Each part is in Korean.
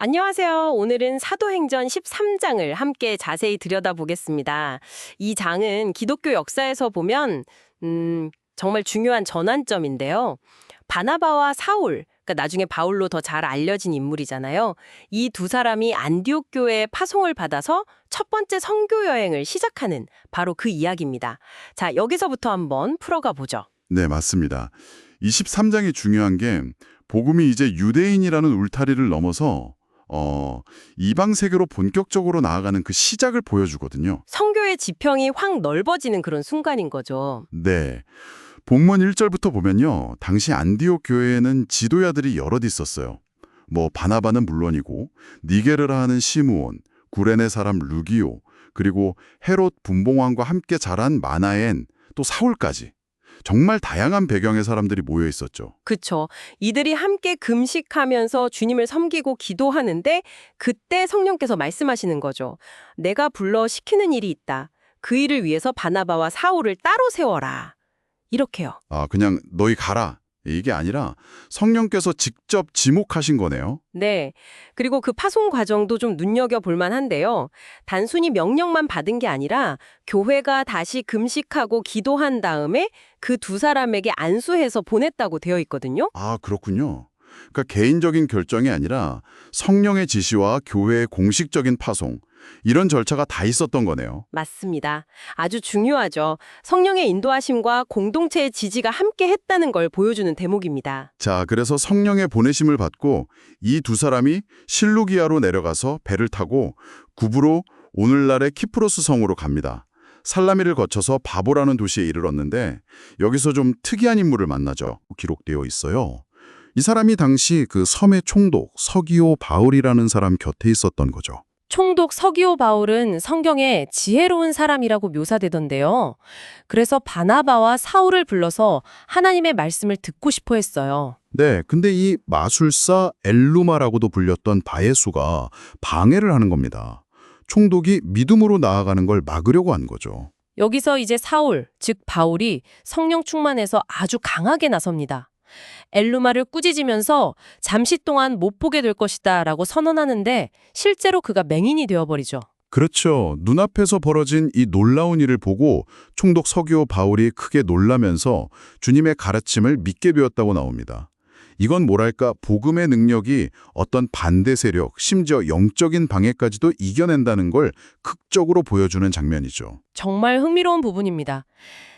안녕하세요. 오늘은 사도행전 13장을 함께 자세히 들여다보겠습니다. 이 장은 기독교 역사에서 보면 정말 중요한 전환점인데요. 바나바와 사울, 그러니까 나중에 바울로 더 잘 알려진 인물이잖아요. 이 두 사람이 안디옥 교회의 파송을 받아서 첫 번째 선교 여행을 시작하는 바로 그 이야기입니다. 자, 여기서부터 한번 풀어가 보죠. 네, 맞습니다. 23장이 중요한 게 복음이 이제 유대인이라는 울타리를 넘어서 이방 세계로 본격적으로 나아가는 그 시작을 보여주거든요. 선교의 지평이 확 넓어지는 그런 순간인 거죠. 네. 본문 1절부터 보면요. 당시 안디옥 교회에는 지도자들이 여럿 있었어요. 뭐 바나바는 물론이고 니게르라 하는 시므온, 구레네 사람 루기오, 그리고 헤롯 분봉왕과 함께 자란 마나엔, 또 사울까지. 정말 다양한 배경의 사람들이 모여 있었죠. 그쵸. 이들이 함께 금식하면서 주님을 섬기고 기도하는데 그때 성령께서 말씀하시는 거죠. 내가 불러 시키는 일이 있다. 그 일을 위해서 바나바와 사울을 따로 세워라. 이렇게요. 그냥 너희 가라. 이게 아니라 성령께서 직접 지목하신 거네요. 네. 그리고 그 파송 과정도 좀 눈여겨볼 만한데요. 단순히 명령만 받은 게 아니라 교회가 다시 금식하고 기도한 다음에 그 두 사람에게 안수해서 보냈다고 되어 있거든요. 그렇군요. 그러니까 개인적인 결정이 아니라 성령의 지시와 교회의 공식적인 파송, 이런 절차가 다 있었던 거네요. 맞습니다. 아주 중요하죠. 성령의 인도하심과 공동체의 지지가 함께 했다는 걸 보여주는 대목입니다. 자, 그래서 성령의 보내심을 받고 이 두 사람이 실루기아로 내려가서 배를 타고 구부로 오늘날의 키프로스 성으로 갑니다. 살라미를 거쳐서 바보라는 도시에 이르렀는데 여기서 좀 특이한 인물을 만나죠. 기록되어 있어요. 이 사람이 당시 그 섬의 총독 서기오 바울이라는 사람 곁에 있었던 거죠. 총독 서기오 바울은 성경에 지혜로운 사람이라고 묘사되던데요. 그래서 바나바와 사울을 불러서 하나님의 말씀을 듣고 싶어 했어요. 네, 근데 이 마술사 엘루마라고도 불렸던 바예수가 방해를 하는 겁니다. 총독이 믿음으로 나아가는 걸 막으려고 한 거죠. 여기서 이제 사울, 즉 바울이 성령 충만해서 아주 강하게 나섭니다. 엘루마를 꾸짖으면서 잠시 동안 못 보게 될 것이다 라고 선언하는데 실제로 그가 맹인이 되어버리죠. 그렇죠. 눈앞에서 벌어진 이 놀라운 일을 보고 총독 서기오 바울이 크게 놀라면서 주님의 가르침을 믿게 되었다고 나옵니다. 이건 뭐랄까 복음의 능력이 어떤 반대 세력, 심지어 영적인 방해까지도 이겨낸다는 걸 극적으로 보여주는 장면이죠. 정말 흥미로운 부분입니다.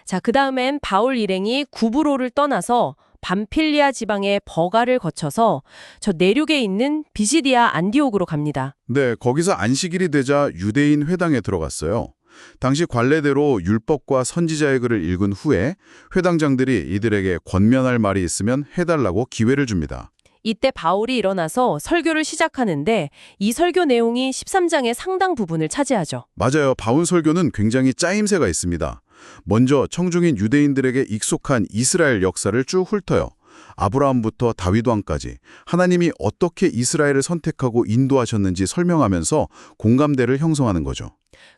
자, 그 다음엔 바울 일행이 구브로를 떠나서 밤필리아 지방의 버가를 거쳐서 저 내륙에 있는 비시디아 안디옥으로 갑니다. 네, 거기서 안식일이 되자 유대인 회당에 들어갔어요. 당시 관례대로 율법과 선지자의 글을 읽은 후에 회당장들이 이들에게 권면할 말이 있으면 해달라고 기회를 줍니다. 이때 바울이 일어나서 설교를 시작하는데 이 설교 내용이 13장의 상당 부분을 차지하죠. 맞아요. 바울 설교는 굉장히 짜임새가 있습니다. 먼저 청중인 유대인들에게 익숙한 이스라엘 역사를 쭉 훑어요. 아브라함부터 다윗 왕까지 하나님이 어떻게 이스라엘을 선택하고 인도하셨는지 설명하면서 공감대를 형성하는 거죠.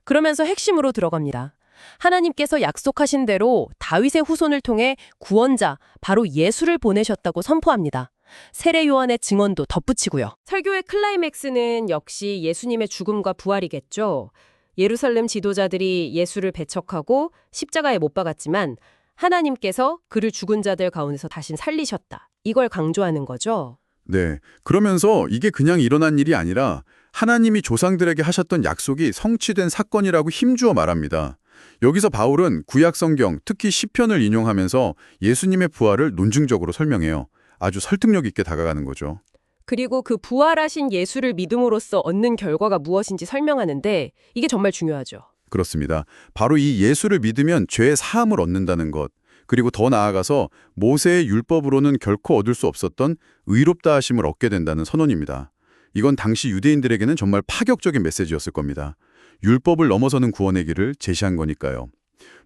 그러면서 핵심으로 들어갑니다. 하나님께서 약속하신 대로 다윗의 후손을 통해 구원자, 바로 예수를 보내셨다고 선포합니다. 세례 요한의 증언도 덧붙이고요. 설교의 클라이맥스는 역시 예수님의 죽음과 부활이겠죠. 예루살렘 지도자들이 예수를 배척하고 십자가에 못 박았지만 하나님께서 그를 죽은 자들 가운데서 다시 살리셨다. 이걸 강조하는 거죠. 네, 그러면서 이게 그냥 일어난 일이 아니라 하나님이 조상들에게 하셨던 약속이 성취된 사건이라고 힘주어 말합니다. 여기서 바울은 구약 성경, 특히 시편을 인용하면서 예수님의 부활을 논증적으로 설명해요. 아주 설득력 있게 다가가는 거죠. 그리고 그 부활하신 예수를 믿음으로써 얻는 결과가 무엇인지 설명하는데 이게 정말 중요하죠. 그렇습니다. 바로 이 예수를 믿으면 죄의 사함을 얻는다는 것, 그리고 더 나아가서 모세의 율법으로는 결코 얻을 수 없었던 의롭다 하심을 얻게 된다는 선언입니다. 이건 당시 유대인들에게는 정말 파격적인 메시지였을 겁니다. 율법을 넘어서는 구원의 길을 제시한 거니까요.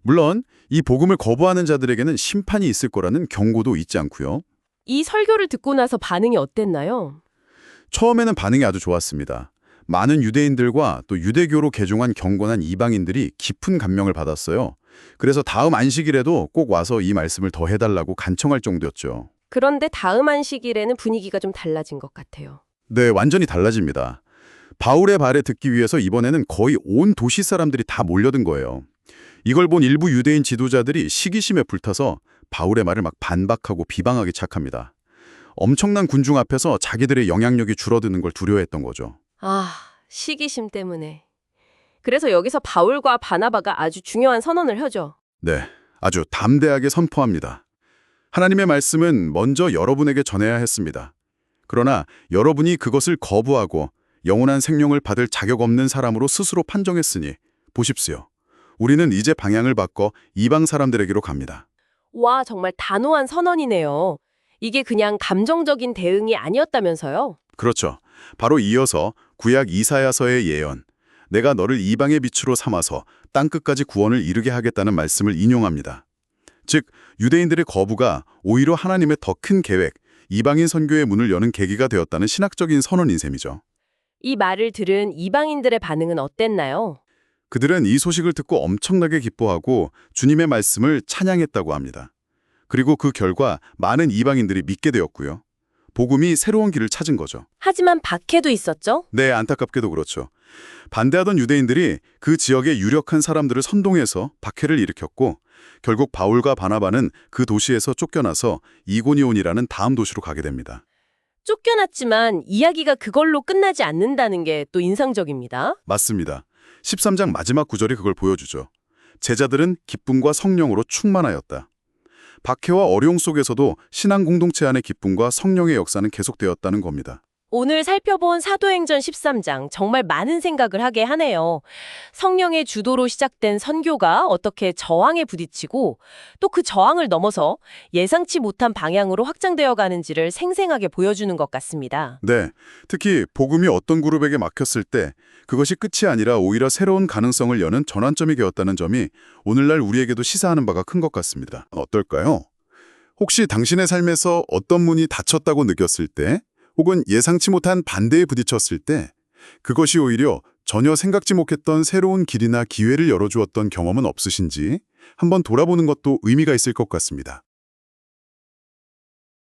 물론 이 복음을 거부하는 자들에게는 심판이 있을 거라는 경고도 잊지 않고요. 이 설교를 듣고 나서 반응이 어땠나요? 처음에는 반응이 아주 좋았습니다. 많은 유대인들과 또 유대교로 개종한 경건한 이방인들이 깊은 감명을 받았어요. 그래서 다음 안식일에도 꼭 와서 이 말씀을 더 해달라고 간청할 정도였죠. 그런데 다음 안식일에는 분위기가 좀 달라진 것 같아요. 네, 완전히 달라집니다. 바울의 말에 듣기 위해서 이번에는 거의 온 도시 사람들이 다 몰려든 거예요. 이걸 본 일부 유대인 지도자들이 시기심에 불타서 바울의 말을 막 반박하고 비방하기 시작합니다. 엄청난 군중 앞에서 자기들의 영향력이 줄어드는 걸 두려워했던 거죠. 아, 시기심 때문에. 그래서 여기서 바울과 바나바가 아주 중요한 선언을 하죠. 네, 아주 담대하게 선포합니다. 하나님의 말씀은 먼저 여러분에게 전해야 했습니다. 그러나 여러분이 그것을 거부하고 영원한 생명을 받을 자격 없는 사람으로 스스로 판정했으니 보십시오. 우리는 이제 방향을 바꿔 이방 사람들에게로 갑니다. 와, 정말 단호한 선언이네요. 이게 그냥 감정적인 대응이 아니었다면서요? 그렇죠. 바로 이어서 구약 이사야서의 예언, 내가 너를 이방의 빛으로 삼아서 땅끝까지 구원을 이루게 하겠다는 말씀을 인용합니다. 즉, 유대인들의 거부가 오히려 하나님의 더 큰 계획, 이방인 선교의 문을 여는 계기가 되었다는 신학적인 선언인 셈이죠. 이 말을 들은 이방인들의 반응은 어땠나요? 그들은 이 소식을 듣고 엄청나게 기뻐하고 주님의 말씀을 찬양했다고 합니다. 그리고 그 결과 많은 이방인들이 믿게 되었고요. 복음이 새로운 길을 찾은 거죠. 하지만 박해도 있었죠? 네, 안타깝게도 그렇죠. 반대하던 유대인들이 그 지역의 유력한 사람들을 선동해서 박해를 일으켰고 결국 바울과 바나바는 그 도시에서 쫓겨나서 이고니온이라는 다음 도시로 가게 됩니다. 쫓겨났지만 이야기가 그걸로 끝나지 않는다는 게 또 인상적입니다. 맞습니다. 13장 마지막 구절이 그걸 보여주죠. 제자들은 기쁨과 성령으로 충만하였다. 박해와 어려움 속에서도 신앙 공동체 안의 기쁨과 성령의 역사는 계속되었다는 겁니다. 오늘 살펴본 사도행전 13장 정말 많은 생각을 하게 하네요. 성령의 주도로 시작된 선교가 어떻게 저항에 부딪히고 또 그 저항을 넘어서 예상치 못한 방향으로 확장되어 가는지를 생생하게 보여주는 것 같습니다. 네, 특히 복음이 어떤 그룹에게 막혔을 때 그것이 끝이 아니라 오히려 새로운 가능성을 여는 전환점이 되었다는 점이 오늘날 우리에게도 시사하는 바가 큰 것 같습니다. 어떨까요? 혹시 당신의 삶에서 어떤 문이 닫혔다고 느꼈을 때 혹은 예상치 못한 반대에 부딪혔을 때 그것이 오히려 전혀 생각지 못했던 새로운 길이나 기회를 열어주었던 경험은 없으신지 한번 돌아보는 것도 의미가 있을 것 같습니다.